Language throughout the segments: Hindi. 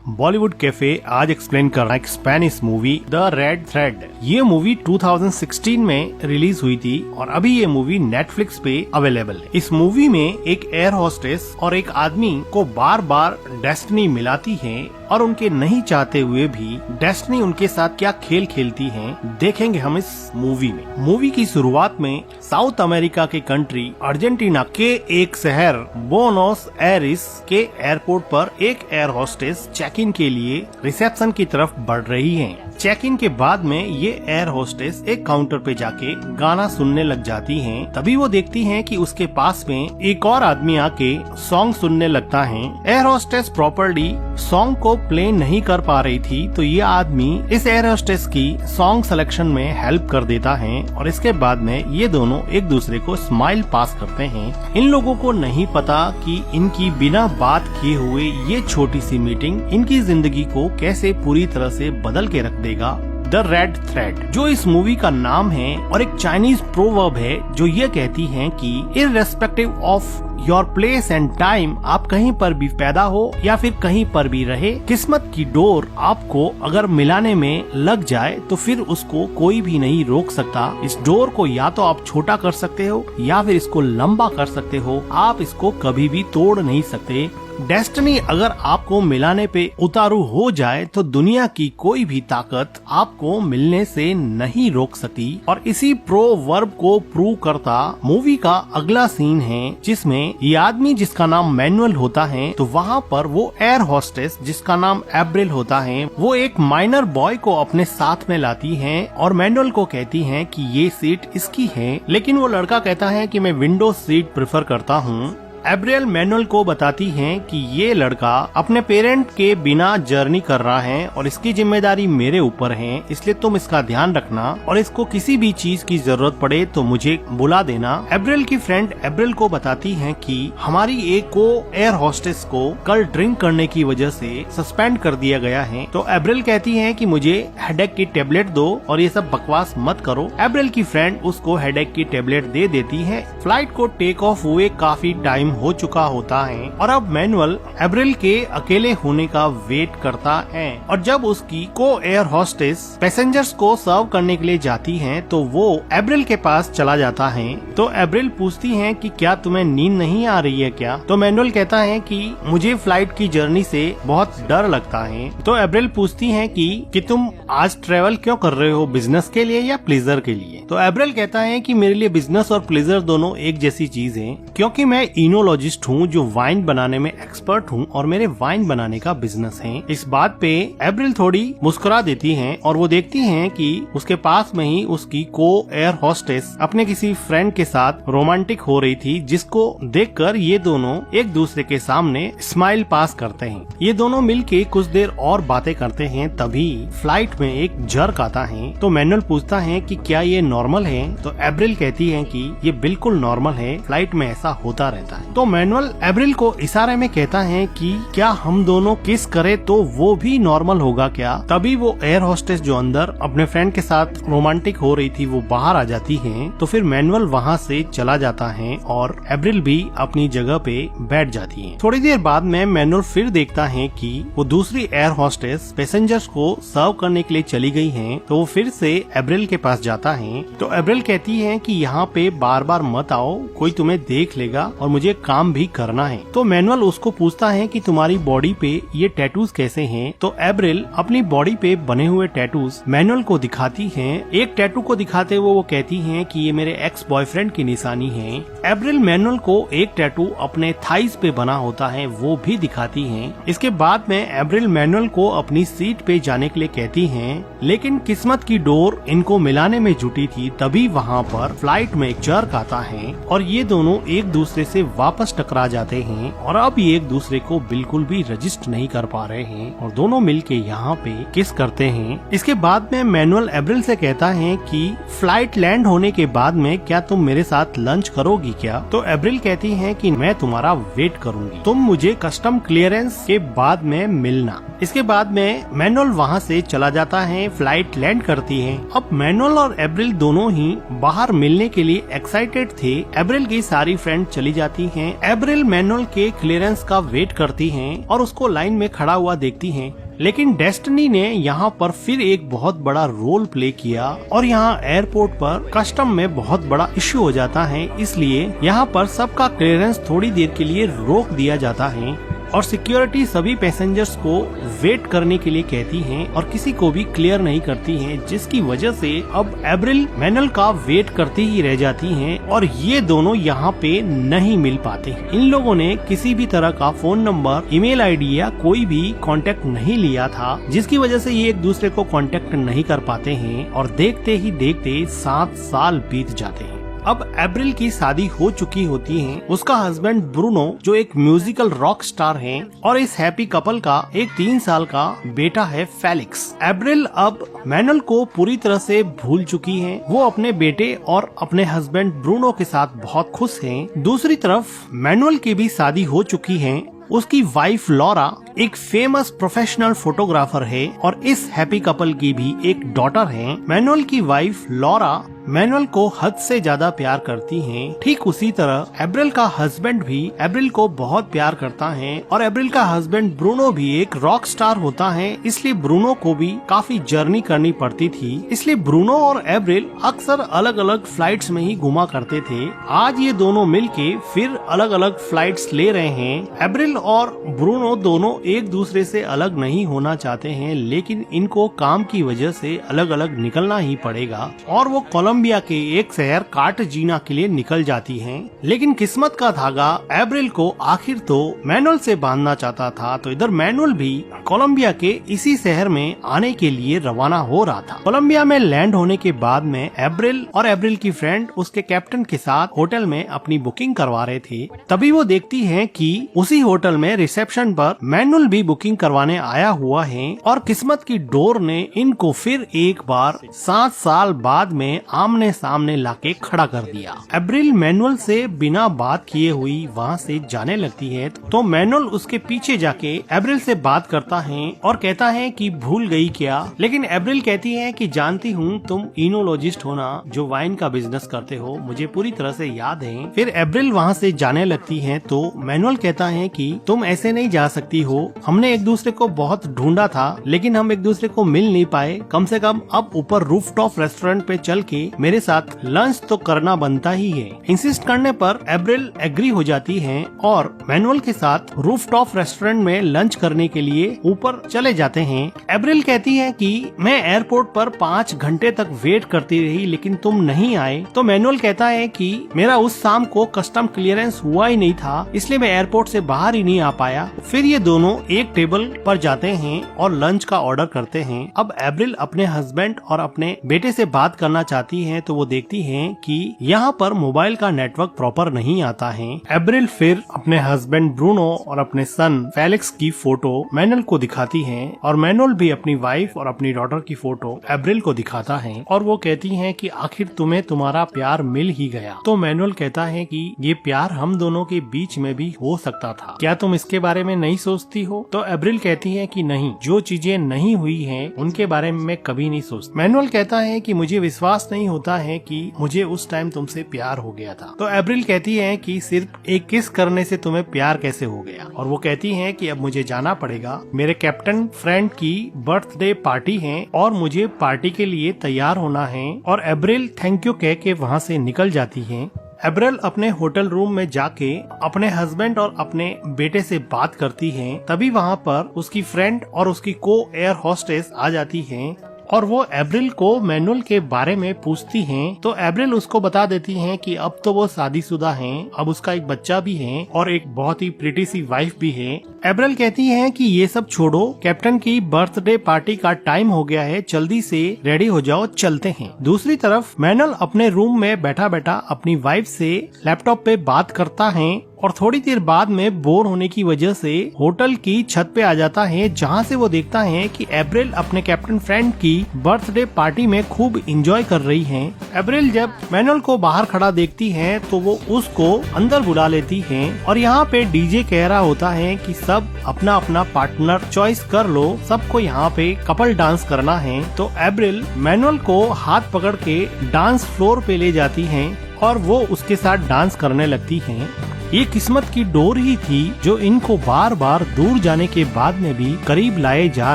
बॉलीवुड कैफे आज एक्सप्लेन कर रहा है Spanish movie the red thread. ये मूवी 2016 में रिलीज हुई थी और अभी ये मूवी नेटफ्लिक्स पे अवेलेबल है। इस मूवी में एक एयर होस्टेस और एक आदमी को बार बार डेस्टिनी मिलाती है और उनके नहीं चाहते हुए भी डेस्टिनी उनके साथ क्या खेल खेलती है, देखेंगे हम इस मूवी में। मूवी की शुरुआत में साउथ अमेरिका के कंट्री अर्जेंटीना के एक शहर बोनोस एरिस के एयरपोर्ट पर एक एयर होस्टेस चेक इन के लिए रिसेप्शन की तरफ बढ़ रही हैं। चेक इन के बाद में ये एयर होस्टेस एक काउंटर पे जाके गाना सुनने लग जाती हैं। तभी वो देखती हैं कि उसके पास में एक और आदमी आके सॉन्ग सुनने लगता है। एयर होस्टेस प्रॉपर्ली सॉन्ग को प्ले नहीं कर पा रही थी, तो ये आदमी इस एयर होस्टेस की सॉन्ग सिलेक्शन में हेल्प कर देता है और इसके बाद में ये दोनों एक दूसरे को स्माइल पास करते हैं। इन लोगों को नहीं पता कि इनकी बिना बात किए हुए ये छोटी सी मीटिंग इनकी जिंदगी को कैसे पूरी तरह से बदल के रख देगा। द रेड थ्रेड जो इस मूवी का नाम है और एक चाइनीज प्रोवर्ब है जो ये कहती है कि irrespective of your place and time, आप कहीं पर भी पैदा हो या फिर कहीं पर भी रहे, किस्मत की डोर आपको अगर मिलाने में लग जाए तो फिर उसको कोई भी नहीं रोक सकता। इस डोर को या तो आप छोटा कर सकते हो या फिर इसको लंबा कर सकते हो, आप इसको कभी भी तोड़ नहीं सकते। डेस्टिनी अगर आपको मिलाने पे उतारू हो जाए तो दुनिया की कोई भी ताकत आपको मिलने से नहीं रोक सकती। और इसी प्रोवर्ब को प्रूव करता मूवी का अगला सीन है जिसमें ये आदमी जिसका नाम मैनुअल होता है, तो वहाँ पर वो एयर होस्टेस जिसका नाम एब्रिल होता है, वो एक माइनर बॉय को अपने साथ में लाती है और मैनुअल को कहती है कि ये सीट इसकी है, लेकिन वो लड़का कहता है कि मैं विंडो सीट प्रेफर करता हूँ। एब्रियल मैनुअल को बताती हैं कि ये लड़का अपने पेरेंट के बिना जर्नी कर रहा है और इसकी जिम्मेदारी मेरे ऊपर है, इसलिए तुम इसका ध्यान रखना और इसको किसी भी चीज की जरूरत पड़े तो मुझे बुला देना। एब्रियल की फ्रेंड एब्रिल को बताती हैं कि हमारी एक को एयर होस्टेस को कल ड्रिंक करने की वजह से सस्पेंड कर दिया गया है, तो एब्रिल कहती है कि मुझे हेडेक की टेबलेट दो और ये सब बकवास मत करो। एब्रिल की फ्रेंड उसको हेडेक की टेबलेट दे देती है। फ्लाइट को टेक ऑफ हुए काफी टाइम हो चुका होता है और अब मैनुअल एब्रिल के अकेले होने का वेट करता है और जब उसकी को एयर होस्टेस पैसेंजर्स को सर्व करने के लिए जाती है तो वो एब्रिल के पास चला जाता है। तो एब्रिल पूछती है कि क्या तुम्हें नींद नहीं आ रही है क्या? तो मैनुअल कहता है कि मुझे फ्लाइट की जर्नी से बहुत डर लगता है। तो एब्रिल पूछती है कि तुम आज ट्रेवल क्यों कर रहे हो, बिजनेस के लिए या प्लेजर के लिए? तो एब्रिल कहता है कि मेरे लिए बिजनेस और प्लेजर दोनों एक जैसी चीज है, क्योंकि मैं इनोलॉजिस्ट हूँ जो वाइन बनाने में एक्सपर्ट हूँ और मेरे वाइन बनाने का बिजनेस है। इस बात पे एब्रिल थोड़ी मुस्कुरा देती हैं और वो देखती हैं कि उसके पास में ही उसकी को एयर होस्टेस अपने किसी फ्रेंड के साथ रोमांटिक हो रही थी, जिसको देखकर ये दोनों एक दूसरे के सामने स्माइल पास करते हैं। ये दोनों मिलके कुछ देर और बातें करते हैं, तभी फ्लाइट में एक जर्क आता है। तो मैनुअल पूछता है कि क्या ये नॉर्मल है? तो एब्रिल कहती है कि ये बिल्कुल नॉर्मल है, फ्लाइट में ऐसा होता रहता है। तो मैनुअल एब्रिल को इशारे में कहता है कि क्या हम दोनों किस करे तो वो भी नॉर्मल होगा क्या? तभी वो एयर होस्टेस जो अंदर अपने फ्रेंड के साथ रोमांटिक हो रही थी वो बाहर आ जाती है। तो फिर मैनुअल वहाँ से चला जाता है और एब्रिल भी अपनी जगह पे बैठ जाती है। थोड़ी देर बाद में मैनुअल फिर देखता है कि वो दूसरी एयर होस्टेस पैसेंजर्स को सर्व करने के लिए चली गई है। तो वो फिर से एब्रिल के पास जाता है। तो एब्रिल कहती है कि यहाँ पे बार बार मत आओ, कोई तुम्हें देख लेगा और मुझे काम भी करना है। तो मैनुअल उसको पूछता है कि तुम्हारी बॉडी पे ये टैटूज कैसे हैं? तो एब्रिल अपनी बॉडी पे बने हुए टैटूज मैनुअल को दिखाती हैं। एक टैटू को दिखाते हुए वो कहती हैं कि ये मेरे एक्स बॉयफ्रेंड की निशानी है। एब्रिल मैनुअल को एक टैटू अपने थाइस पे बना होता है वो भी दिखाती हैं। इसके बाद में एब्रिल मैनुअल को अपनी सीट पे जाने के लिए कहती हैं, लेकिन किस्मत की डोर इनको मिलाने में जुटी थी। तभी वहाँ पर फ्लाइट में एक जर्क आता है और ये दोनों एक दूसरे से वापस टकरा जाते हैं और अब ये एक दूसरे को बिल्कुल भी रजिस्ट नहीं कर पा रहे हैं और दोनों मिलके यहाँ पे किस करते हैं। इसके बाद में मैनुअल एब्रिल से कहता है कि फ्लाइट लैंड होने के बाद में क्या तुम मेरे साथ लंच करोगी क्या? तो एब्रिल कहती है कि मैं तुम्हारा वेट करूंगी, तुम मुझे कस्टम क्लियरेंस के बाद में मिलना। इसके बाद में मैनुअल वहाँ से चला जाता है, फ्लाइट लैंड करती है। अब मैनुअल और एब्रिल दोनों ही बाहर मिलने के लिए एक्साइटेड थे। एब्रिल की सारी फ्रेंड चली जाती हैं, एब्रिल मैनुअल के क्लियरेंस का वेट करती हैं और उसको लाइन में खड़ा हुआ देखती हैं। लेकिन डेस्टिनी ने यहाँ पर फिर एक बहुत बड़ा रोल प्ले किया और यहाँ एयरपोर्ट पर कस्टम में बहुत बड़ा इश्यू हो जाता है, इसलिए यहाँ पर सबका क्लियरेंस थोड़ी देर के लिए रोक दिया जाता है और सिक्योरिटी सभी पैसेंजर्स को वेट करने के लिए कहती हैं और किसी को भी क्लियर नहीं करती हैं, जिसकी वजह से अब एब्रिल मैनुअल का वेट करती ही रह जाती हैं और ये दोनों यहाँ पे नहीं मिल पाते। इन लोगों ने किसी भी तरह का फोन नंबर, ईमेल आईडी या कोई भी कांटेक्ट नहीं लिया था, जिसकी वजह से ये एक दूसरे को कांटेक्ट नहीं कर पाते हैं और देखते ही देखते 7 साल बीत जाते हैं। अब एब्रिल की शादी हो चुकी होती है, उसका हस्बैंड ब्रूनो जो एक म्यूजिकल रॉक स्टार है और इस हैप्पी कपल का एक 3 साल का बेटा है फेलिक्स। एब्रिल अब मैनुअल को पूरी तरह से भूल चुकी है, वो अपने बेटे और अपने हस्बैंड ब्रूनो के साथ बहुत खुश हैं। दूसरी तरफ मैनुअल की भी शादी हो चुकी है, उसकी वाइफ लॉरा एक फेमस प्रोफेशनल फोटोग्राफर है और इस हैप्पी कपल की भी एक डॉटर है। मैनुअल की वाइफ लॉरा मैनुअल को हद से ज्यादा प्यार करती हैं। ठीक उसी तरह एब्रिल का हस्बैंड भी एब्रिल को बहुत प्यार करता है और एब्रिल का हस्बैंड ब्रूनो भी एक रॉक स्टार होता है, इसलिए ब्रूनो को भी काफी जर्नी करनी पड़ती थी। इसलिए ब्रूनो और एब्रिल अक्सर अलग अलग फ्लाइट्स में ही घुमा करते थे। आज ये दोनों मिलके फिर अलग अलग फ्लाइट्स ले रहे हैं। एब्रिल और ब्रूनो दोनों एक दूसरे से अलग नहीं होना चाहते हैं, लेकिन इनको काम की वजह से अलग अलग निकलना ही पड़ेगा और वो कोलंबिया के एक शहर कार्टाजीना के लिए निकल जाती हैं। लेकिन किस्मत का धागा एब्रिल को आखिर तो मैनुअल से बांधना चाहता था, तो इधर मैनुअल भी कोलंबिया के इसी शहर में आने के लिए रवाना हो रहा था। कोलंबिया में लैंड होने के बाद में एब्रिल और एब्रिल की फ्रेंड उसके कैप्टन के साथ होटल में अपनी बुकिंग करवा रहे थे। तभी वो देखती है कि उसी होटल में रिसेप्शन पर मैनुअल भी बुकिंग करवाने आया हुआ है और किस्मत की डोर ने इनको फिर एक बार 7 साल बाद में आमने सामने लाके खड़ा कर दिया। एब्रिल मैनुअल से बिना बात किए हुई वहाँ से जाने लगती है, तो मैनुअल उसके पीछे जाके एब्रिल से बात करता है और कहता है कि भूल गई क्या। लेकिन एब्रिल कहती है कि जानती हूँ तुम इनोलॉजिस्ट हो ना, जो वाइन का बिजनेस करते हो, मुझे पूरी तरह से याद है। फिर एब्रिल वहाँ से जाने लगती है तो मैनुअल कहता है कि तुम ऐसे नहीं जा सकती हो, हमने एक दूसरे को बहुत ढूंढा था लेकिन हम एक दूसरे को मिल नहीं पाए, कम से कम अब ऊपर रूफटॉप रेस्टोरेंट पे चल के मेरे साथ लंच तो करना बनता ही है। इंसिस्ट करने पर एब्रिल एग्री हो जाती है और मैनुअल के साथ रूफटॉप रेस्टोरेंट में लंच करने के लिए ऊपर चले जाते हैं। एब्रिल कहती है कि मैं एयरपोर्ट पर 5 घंटे तक वेट करती रही लेकिन तुम नहीं आए, तो मैनुअल कहता है कि मेरा उस शाम को कस्टम क्लियरेंस हुआ ही नहीं था, इसलिए मैं एयरपोर्ट से बाहर ही नहीं आ पाया। फिर ये दोनों एक टेबल पर जाते हैं और लंच का ऑर्डर करते हैं। अब एब्रिल अपने हस्बैंड और अपने बेटे से बात करना चाहती है, तो वो देखती है कि यहाँ पर मोबाइल का नेटवर्क प्रॉपर नहीं आता है। एब्रिल फिर अपने हस्बैंड ब्रूनो और अपने सन फेलिक्स की फोटो मैनुअल को दिखाती है और मैनुअल भी अपनी वाइफ और अपनी डॉटर की फोटो एब्रिल को दिखाता है और वो कहती है कि आखिर तुम्हें तुम्हारा प्यार मिल ही गया। तो मैनुअल कहता है कि ये प्यार हम दोनों के बीच में भी हो सकता था, क्या तुम इसके बारे में नहीं सोचती हो? तो एब्रिल कहती है कि नहीं, जो चीजें नहीं हुई हैं उनके बारे में मैं कभी नहीं सोचती। मैनुअल कहता है कि मुझे विश्वास नहीं होता है कि मुझे उस टाइम तुमसे प्यार हो गया था। तो एब्रिल कहती है कि सिर्फ एक किस करने से तुम्हें प्यार कैसे हो गया, और वो कहती है कि अब मुझे जाना पड़ेगा, मेरे कैप्टन फ्रेंड की बर्थडे पार्टी है और मुझे पार्टी के लिए तैयार होना है। और एब्रिल थैंक यू कह के वहाँ से निकल जाती है। एब्रिल अपने होटल रूम में जाके अपने हस्बैंड और अपने बेटे से बात करती है। तभी वहाँ पर उसकी फ्रेंड और उसकी को एयर होस्टेस आ जाती है और वो एब्रिल को मैनुअल के बारे में पूछती हैं। तो एब्रिल उसको बता देती हैं कि अब तो वो शादीशुदा हैं, अब उसका एक बच्चा भी है और एक बहुत ही प्रिटी सी वाइफ भी है। एब्रिल कहती है कि ये सब छोड़ो, कैप्टन की बर्थडे पार्टी का टाइम हो गया है, जल्दी से रेडी हो जाओ, चलते हैं। दूसरी तरफ मैनुअल अपने रूम में बैठा बैठा अपनी वाइफ से लैपटॉप पे बात करता है और थोड़ी देर बाद में बोर होने की वजह से होटल की छत पे आ जाता है, जहाँ से वो देखता है कि एब्रिल अपने कैप्टन फ्रेंड की बर्थडे पार्टी में खूब एंजॉय कर रही है। एब्रिल जब मैनुअल को बाहर खड़ा देखती है तो वो उसको अंदर बुला लेती है और यहाँ पे डीजे कह रहा होता है कि सब अपना अपना पार्टनर चॉइस कर लो, सबको यहाँ पे कपल डांस करना है। तो एब्रिल मैनुअल को हाथ पकड़ के डांस फ्लोर पे ले जाती है और वो उसके साथ डांस करने लगती हैं। ये किस्मत की डोर ही थी जो इनको बार बार दूर जाने के बाद में भी करीब लाए जा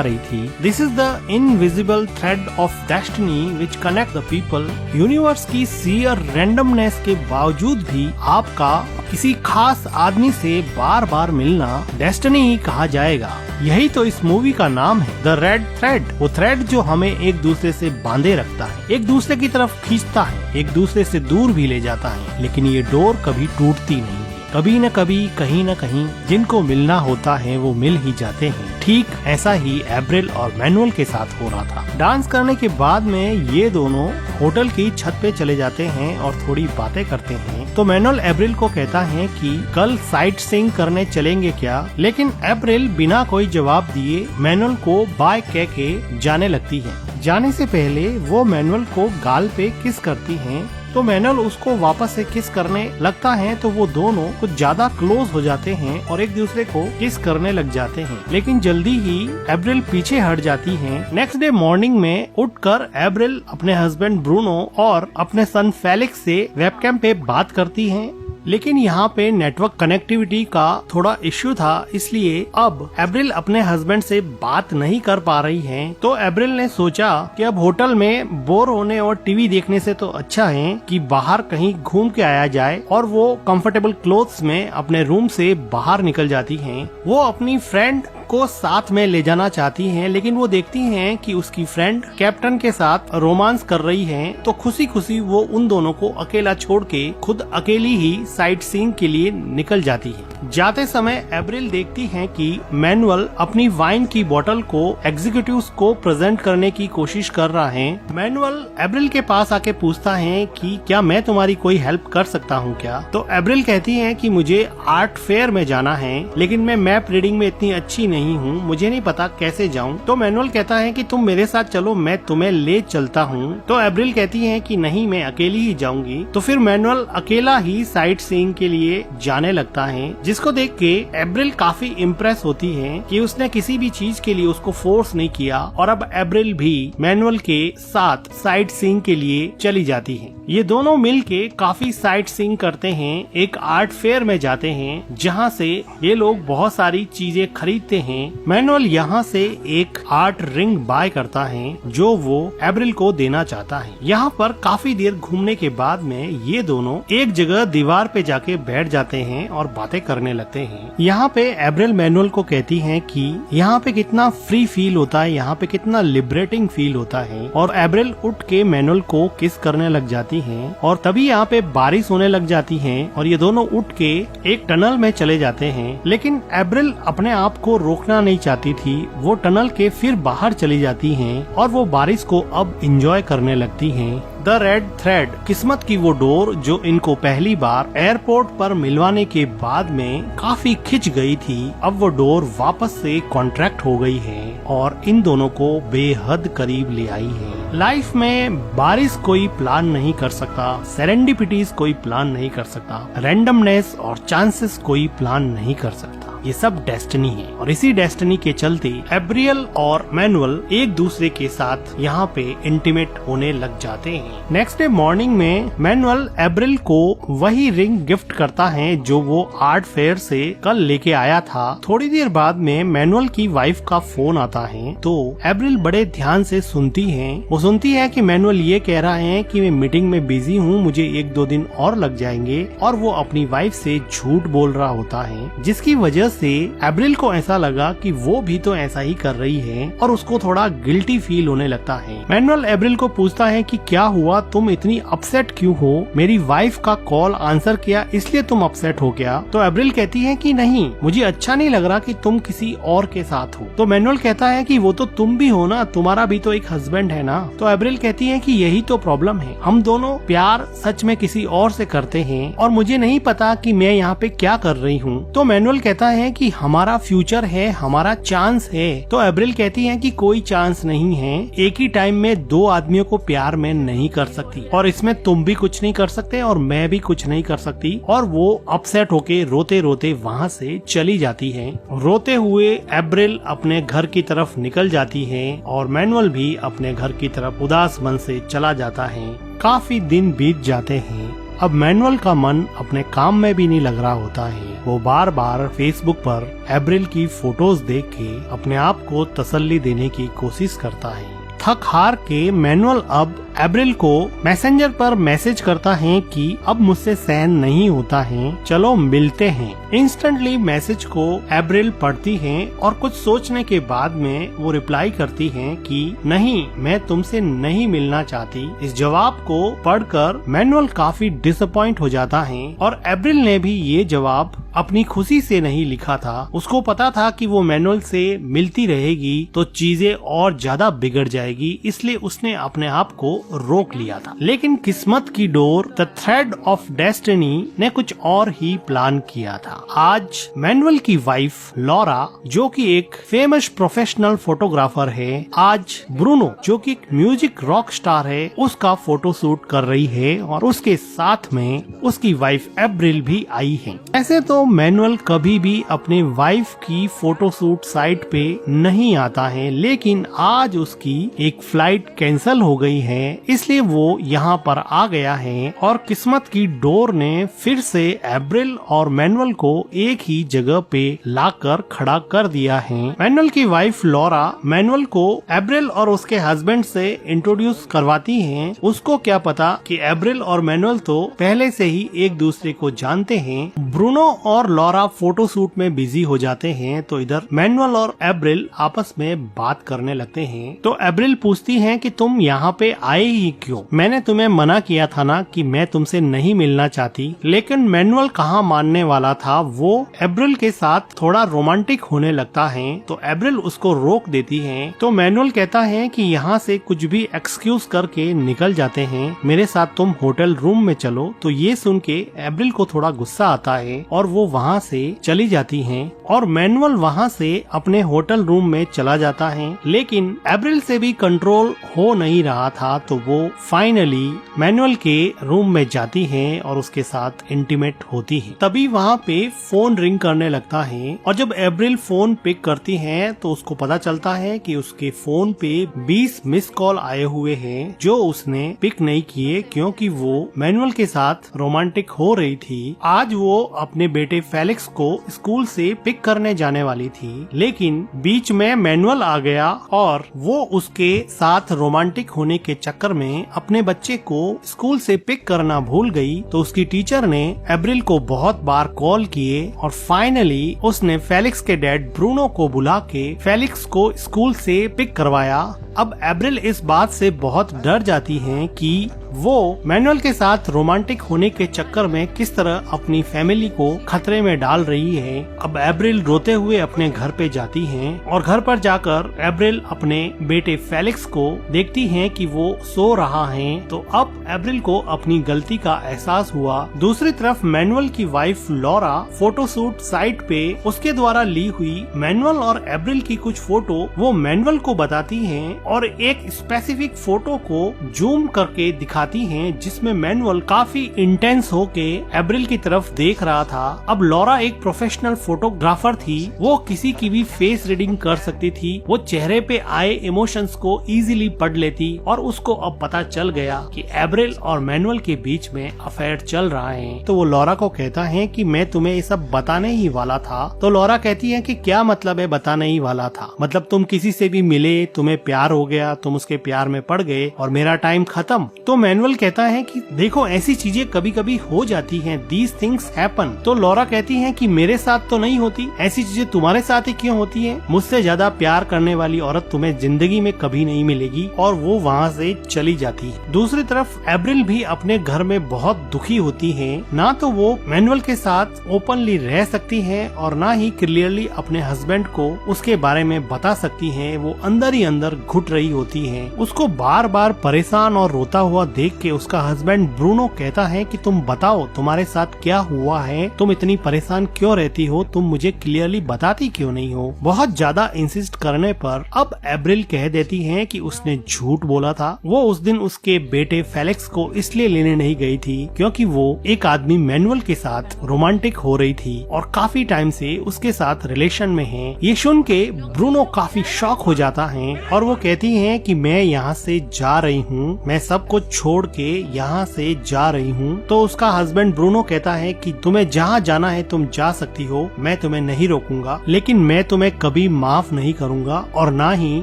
रही थी। This is the invisible thread of destiny which connect the people. Universe की सीयर रैंडमनेस के बावजूद भी आपका किसी खास आदमी से बार बार मिलना डेस्टिनी ही कहा जाएगा। यही तो इस मूवी का नाम है, द रेड थ्रेड। वो थ्रेड जो हमें एक दूसरे से बांधे रखता है, एक दूसरे की तरफ खींचता है, एक दूसरे से दूर भी ले जाता है, लेकिन ये डोर कभी टूटती नहीं है। कभी न कभी, कहीं न कहीं जिनको मिलना होता है वो मिल ही जाते हैं। ठीक ऐसा ही एब्रिल और मैनुअल के साथ हो रहा था। डांस करने के बाद में ये दोनों होटल की छत पे चले जाते हैं और थोड़ी बातें करते हैं। तो मैनुअल एब्रिल को कहता है कि कल साइट सीइंग करने चलेंगे क्या, लेकिन एब्रिल बिना कोई जवाब दिए मैनुअल को बाय कह के जाने लगती है। जाने से पहले वो मैनुअल को गाल पे किस करती हैं, तो मैनुअल उसको वापस से किस करने लगता है, तो वो दोनों कुछ ज्यादा क्लोज हो जाते हैं और एक दूसरे को किस करने लग जाते हैं। लेकिन जल्दी ही एब्रिल पीछे हट जाती है। नेक्स्ट डे मॉर्निंग में उठकर एब्रिल अपने हस्बैंड ब्रूनो और अपने सन फेलिक्स से वेबकैम पे बात करती है, लेकिन यहाँ पे नेटवर्क कनेक्टिविटी का थोड़ा इश्यू था, इसलिए अब एब्रिल अपने हस्बैंड से बात नहीं कर पा रही है। तो एब्रिल ने सोचा कि अब होटल में बोर होने और टीवी देखने से तो अच्छा है कि बाहर कहीं घूम के आया जाए, और वो कंफर्टेबल क्लोथ्स में अपने रूम से बाहर निकल जाती हैं। वो अपनी फ्रेंड को साथ में ले जाना चाहती हैं, लेकिन वो देखती हैं कि उसकी फ्रेंड कैप्टन के साथ रोमांस कर रही है, तो खुशी खुशी वो उन दोनों को अकेला छोड़ के खुद अकेली ही साइट सीइंग के लिए निकल जाती है। जाते समय एब्रिल देखती है कि मैनुअल अपनी वाइन की बोतल को एग्जीक्यूटिव्स को प्रेजेंट करने की कोशिश कर रहा है। मैनुअल एब्रिल के पास आके पूछता है कि क्या मैं तुम्हारी कोई हेल्प कर सकता हूँ क्या। तो एब्रिल कहती है कि मुझे आर्ट फेयर में जाना है, लेकिन मैं मैप रीडिंग में इतनी अच्छी नहीं हूँ, मुझे नहीं पता कैसे जाऊँ। तो मैनुअल कहता है कि तुम मेरे साथ चलो, मैं तुम्हें ले चलता हूँ। तो एब्रिल कहती है कि नहीं, मैं अकेली ही जाऊंगी। तो फिर मैनुअल अकेला ही साइट सीइंग के लिए जाने लगता है, जिसको देख के एब्रिल काफी इम्प्रेस होती है कि उसने किसी भी चीज के लिए उसको फोर्स नहीं किया, और अब एब्रिल भी मैनुअल के साथ साइट सीइंग के लिए चली जाती है। ये दोनों मिलके काफी साइट सीइंग करते हैं, एक आर्ट फेयर में जाते हैं जहाँ से ये लोग बहुत सारी चीजें खरीदते हैं। मैनुअल यहाँ से एक आर्ट रिंग बाय करता है जो वो एब्रिल को देना चाहता है। यहाँ पर काफी देर घूमने के बाद में ये दोनों एक जगह दीवार पे जाके बैठ जाते हैं और बातें करने लगते हैं। यहाँ पे एब्रिल मैनुअल को कहती है कि यहाँ पे कितना फ्री फील होता है, यहाँ पे कितना लिबरेटिंग फील होता है, और एब्रिल उठ के मैनुअल को किस करने लग जाती है। और तभी यहाँ पे बारिश होने लग जाती है और ये दोनों उठ के एक टनल में चले जाते हैं, लेकिन एब्रिल अपने आप को रोकना नहीं चाहती थी। वो टनल के फिर बाहर चली जाती हैं और वो बारिश को अब एंजॉय करने लगती हैं। द रेड थ्रेड, किस्मत की वो डोर जो इनको पहली बार एयरपोर्ट पर मिलवाने के बाद में काफी खिंच गई थी, अब वो डोर वापस से कॉन्ट्रैक्ट हो गई है और इन दोनों को बेहद करीब ले आई है। लाइफ में बारिश कोई प्लान नहीं कर सकता, सेरेंडिपिटीज कोई प्लान नहीं कर सकता, रैंडमनेस और चांसेस कोई प्लान नहीं कर सकता। ये सब डेस्टिनी है, और इसी डेस्टिनी के चलते एब्रियल और मैनुअल एक दूसरे के साथ यहाँ पे इंटीमेट होने लग जाते हैं। नेक्स्ट डे मॉर्निंग में मैनुअल एब्रिल को वही रिंग गिफ्ट करता है जो वो आर्ट फेयर से कल लेके आया था। थोड़ी देर बाद में मैनुअल की वाइफ का फोन आता है, तो एब्रिल बड़े ध्यान से सुनती है। वो सुनती है कि मैनुअल ये कह रहा है कि मैं मीटिंग में बिजी हूँ, मुझे 1-2 दिन और लग जाएंगे, और वो अपनी वाइफ से झूठ बोल रहा होता है, जिसकी वजह से एब्रिल को ऐसा लगा कि वो भी तो ऐसा ही कर रही है और उसको थोड़ा गिल्टी फील होने लगता है। मैनुअल एब्रिल को पूछता है कि क्या हुआ, तुम इतनी अपसेट क्यों हो, मेरी वाइफ का कॉल आंसर किया इसलिए तुम अपसेट हो क्या। तो एब्रिल कहती है कि नहीं, मुझे अच्छा नहीं लग रहा कि तुम किसी और के साथ हो। तो मैनुअल कहता है कि वो तो तुम भी हो ना, तुम्हारा भी तो एक हस्बैंड है ना। तो एब्रिल कहती है कि यही तो प्रॉब्लम है, हम दोनों प्यार सच में किसी और से करते हैं और मुझे नहीं पता कि मैं यहाँ पे क्या कर रही हूँ। तो मैनुअल कहता है कि हमारा फ्यूचर है, हमारा चांस है। तो एब्रिल कहती है कि कोई चांस नहीं है, एक ही टाइम में 2 आदमियों को प्यार में नहीं कर सकती, और इसमें तुम भी कुछ नहीं कर सकते और मैं भी कुछ नहीं कर सकती। और वो अपसेट होके रोते रोते वहाँ से चली जाती है। रोते हुए एब्रिल अपने घर की तरफ निकल जाती है और मैनुअल भी अपने घर की तरफ उदास मन से चला जाता है। काफी दिन बीत जाते हैं अब मैनुअल का मन अपने काम में भी नहीं लग रहा होता है। वो बार बार फेसबुक पर एप्रिल की फोटोज देख के अपने आप को तसल्ली देने की कोशिश करता है। थक हार के मैनुअल अब एप्रिल को मैसेंजर पर मैसेज करता है कि अब मुझसे सहन नहीं होता है, चलो मिलते हैं। इंस्टेंटली मैसेज को एप्रिल पढ़ती है और कुछ सोचने के बाद में वो रिप्लाई करती है कि नहीं, मैं तुमसे नहीं मिलना चाहती। इस जवाब को पढ़कर मैनुअल काफी डिसअपॉइंट हो जाता है और एप्रिल ने भी ये जवाब अपनी खुशी से नहीं लिखा था। उसको पता था कि वो मैनुअल से मिलती रहेगी तो चीजें और ज्यादा बिगड़ जाएगी, इसलिए उसने अपने आप को रोक लिया था। लेकिन किस्मत की door, the thread of destiny ने कुछ और ही प्लान किया था। आज मैनुअल की वाइफ लॉरा, जो कि एक फेमस प्रोफेशनल फोटोग्राफर है, आज ब्रूनो, जो कि एक म्यूजिक रॉक स्टार है, उसका फोटो शूट कर रही है और उसके साथ में उसकी वाइफ एप्रिल भी आई है। ऐसे तो मैनुअल कभी भी अपने वाइफ की फोटो शूट साइट पे नहीं आता है, लेकिन आज उसकी एक फ्लाइट कैंसिल हो गई है, इसलिए वो यहाँ पर आ गया है और किस्मत की डोर ने फिर से एप्रिल और मैनुअल को एक ही जगह पे लाकर खड़ा कर दिया है। मैनुअल की वाइफ लॉरा मैनुअल को एप्रिल और उसके हस्बैंड से इंट्रोड्यूस करवाती है। उसको क्या पता कि एप्रिल और मैनुअल तो पहले से ही एक दूसरे को जानते हैं। ब्रूनो और लॉरा फोटो शूट में बिजी हो जाते हैं तो इधर मैनुअल और एप्रिल आपस में बात करने लगते हैं। तो एप्रिल पूछती है कि तुम यहाँ पे आए ही क्यों? मैंने तुम्हें मना किया था ना कि मैं तुमसे नहीं मिलना चाहती। लेकिन मैनुअल कहाँ मानने वाला था, वो एप्रिल के साथ थोड़ा रोमांटिक होने लगता है तो एप्रिल उसको रोक देती है। तो मैनुअल कहता है कि यहाँ से कुछ भी एक्सक्यूज करके निकल जाते हैं, मेरे साथ तुम होटल रूम में चलो। तो ये सुन के एप्रिल को थोड़ा गुस्सा आता है और वो वहाँ से चली जाती हैं और मैनुअल वहाँ से अपने होटल रूम में चला जाता है। लेकिन एप्रिल से भी कंट्रोल हो नहीं रहा था तो वो फाइनली मैनुअल के रूम में जाती है और उसके साथ इंटीमेट होती है। तभी वहाँ पे फोन रिंग करने लगता है और जब एप्रिल फोन पिक करती है तो उसको पता चलता है कि उसके फोन पे 20 मिस कॉल आए हुए हैं जो उसने पिक नहीं किए क्योंकि वो मैनुअल के साथ रोमांटिक हो रही थी। आज वो अपने बेटे फेलिक्स को स्कूल से पिक करने जाने वाली थी, लेकिन बीच में मैनुअल आ गया और वो उसके साथ रोमांटिक होने के चक्कर में अपने बच्चे को स्कूल से पिक करना भूल गई। तो उसकी टीचर ने एप्रिल को बहुत बार कॉल किए और फाइनली उसने फेलिक्स के डैड ब्रूनो को बुला के फेलिक्स को स्कूल से पिक करवाया। अब एप्रिल इस बात से बहुत डर जाती है कि वो मैनुअल के साथ रोमांटिक होने के चक्कर में किस तरह अपनी फैमिली को खतरे में डाल रही है। अब एप्रिल रोते हुए अपने घर पे जाती है और घर पर जाकर एप्रिल अपने बेटे फेलिक्स को देखती है कि वो सो रहा है। तो अब एप्रिल को अपनी गलती का एहसास हुआ। दूसरी तरफ मैनुअल की वाइफ लॉरा फोटोशूट साइट पे उसके द्वारा ली हुई मैनुअल और एप्रिल की कुछ फोटो वो मैनुअल को बताती है और एक स्पेसिफिक फोटो को जूम करके दिखाती हैं जिसमें मैनुअल काफी इंटेंस होके एप्रिल की तरफ देख रहा था। अब लॉरा एक प्रोफेशनल फोटोग्राफर थी, वो किसी की भी फेस रीडिंग कर सकती थी। वो चेहरे पे आए इमोशंस को इजीली पढ़ लेती और उसको अब पता चल गया कि एप्रिल और मैनुअल के बीच में अफेयर चल रहा है। तो वो लॉरा को कहता है कि मैं तुम्हें ये सब बताने ही वाला था। तो लॉरा कहती है कि क्या मतलब है बताने ही वाला था? मतलब तुम किसी से भी मिले, तुम्हें प्यार हो गया, तुम उसके प्यार में पड़ गए और मेरा टाइम खत्म। तो मैनुअल कहता है कि देखो ऐसी चीजें कभी कभी हो जाती हैं, दीज थिंग्स हैपन। तो लॉरा कहती है कि मेरे साथ तो नहीं होती, ऐसी चीजें तुम्हारे साथ ही क्यों होती है? मुझसे ज्यादा प्यार करने वाली औरत तुम्हें जिंदगी में कभी नहीं मिलेगी। और वो वहाँ से चली जाती है। दूसरी तरफ एप्रिल भी अपने घर में बहुत दुखी होती है। ना तो वो मैनुअल के साथ ओपनली रह सकती है और ना ही क्लियरली अपने हस्बैंड को उसके बारे में बता सकती है। वो अंदर ही अंदर घुट रही होती है। उसको बार बार परेशान और रोता हुआ देख के उसका हस्बैंड ब्रूनो कहता है कि तुम बताओ तुम्हारे साथ क्या हुआ है, तुम इतनी परेशान क्यों रहती हो, तुम मुझे क्लियरली बताती क्यों नहीं हो। बहुत ज्यादा इंसिस्ट करने पर अब एप्रिल कह देती है कि उसने झूठ बोला था। वो उस दिन उसके बेटे फेलिक्स को इसलिए लेने नहीं गई थी क्योंकि वो एक आदमी मैनुअल के साथ रोमांटिक हो रही थी और काफी टाइम से उसके साथ रिलेशन में है। ये सुन के ब्रूनो काफी शॉक हो जाता है और वो कहती हैं कि मैं यहाँ से जा रही हूँ, मैं सब कुछ छोड़ के यहाँ से जा रही हूँ, तो उसका हस्बैंड ब्रूनो कहता है कि तुम्हें जहाँ जाना है तुम जा सकती हो, मैं तुम्हें नहीं रोकूंगा, लेकिन मैं तुम्हें कभी माफ नहीं करूंगा और ना ही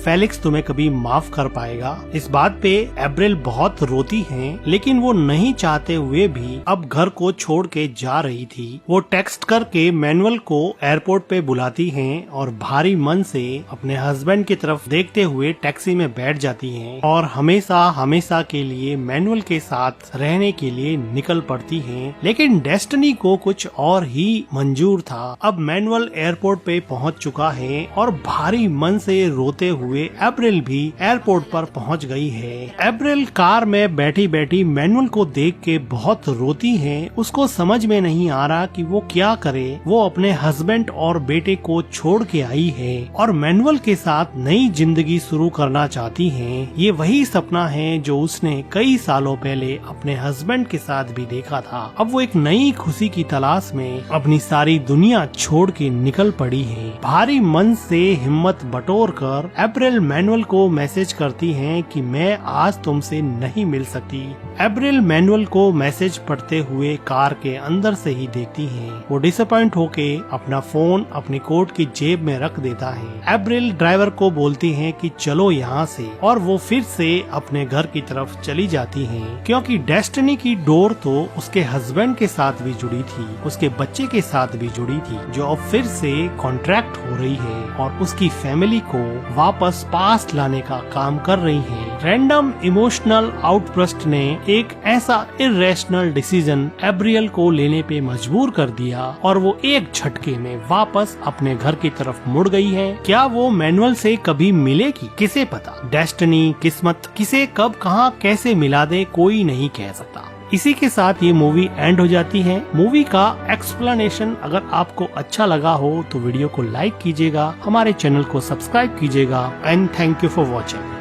फेलिक्स तुम्हें कभी माफ कर पाएगा। इस बात पे एब्रिल बहुत रोती है, लेकिन वो नहीं चाहते हुए भी अब घर को छोड़ के जा रही थी। वो टेक्स्ट करके मैनुअल को एयरपोर्ट पे बुलाती हैं और भारी मन से अपने हस्बैंड की तरफ देखते हुए टैक्सी में बैठ जाती हैं और हमेशा हमेशा के लिए मैनुअल के साथ रहने के लिए निकल पड़ती हैं। लेकिन डेस्टिनी को कुछ और ही मंजूर था। अब मैनुअल एयरपोर्ट पे पहुंच चुका है और भारी मन से रोते हुए एब्रिल भी एयरपोर्ट पर पहुंच गई है। एब्रिल कार में बैठी बैठी मैनुअल को देख के बहुत रोती है। उसको समझ में नहीं आ रहा कि वो क्या करे। वो अपने हस्बैंड और बेटे को छोड़ के आई है और मैनुअल के साथ नई जिंदगी शुरू करना चाहती है। ये वही सपना है जो उसने कई सालों पहले अपने हस्बैंड के साथ भी देखा था। अब वो एक नई खुशी की तलाश में अपनी सारी दुनिया छोड़ के निकल पड़ी है। भारी मन से हिम्मत बटोर कर एब्रिल मैनुअल को मैसेज करती है कि मैं आज तुमसे नहीं मिल सकती। एब्रिल मैनुअल को मैसेज पढ़ते हुए कार के अंदर से ही देखती है। वो डिसअपॉइंट होके अपना फोन अपने कोट की जेब में रख देता है। एब्रिल ड्राइवर को बोलती है कि चलो यहाँ से, और वो फिर से अपने घर की तरफ चली जाती है, क्योंकि डेस्टिनी की डोर तो उसके हस्बैंड के साथ भी जुड़ी थी, उसके बच्चे के साथ भी जुड़ी थी, जो अब फिर से कॉन्ट्रैक्ट हो रही है और उसकी फैमिली को वापस पास्ट लाने का काम कर रही है। रैंडम इमोशनल आउटबर्स्ट ने एक ऐसा इरेशनल डिसीजन एब्रियल को लेने पे मजबूर कर दिया और वो एक झटके में वापस अपने घर की तरफ मुड़ गई है। क्या वो मैनुअल से कभी मिलेगी, किसे पता। डेस्टिनी, किस्मत किसे कब कहाँ कैसे मिला दे कोई नहीं कह सकता। इसी के साथ ये मूवी एंड हो जाती है। मूवी का एक्सप्लेनेशन अगर आपको अच्छा लगा हो तो वीडियो को लाइक कीजिएगा, हमारे चैनल को सब्सक्राइब कीजिएगा and thank you for watching.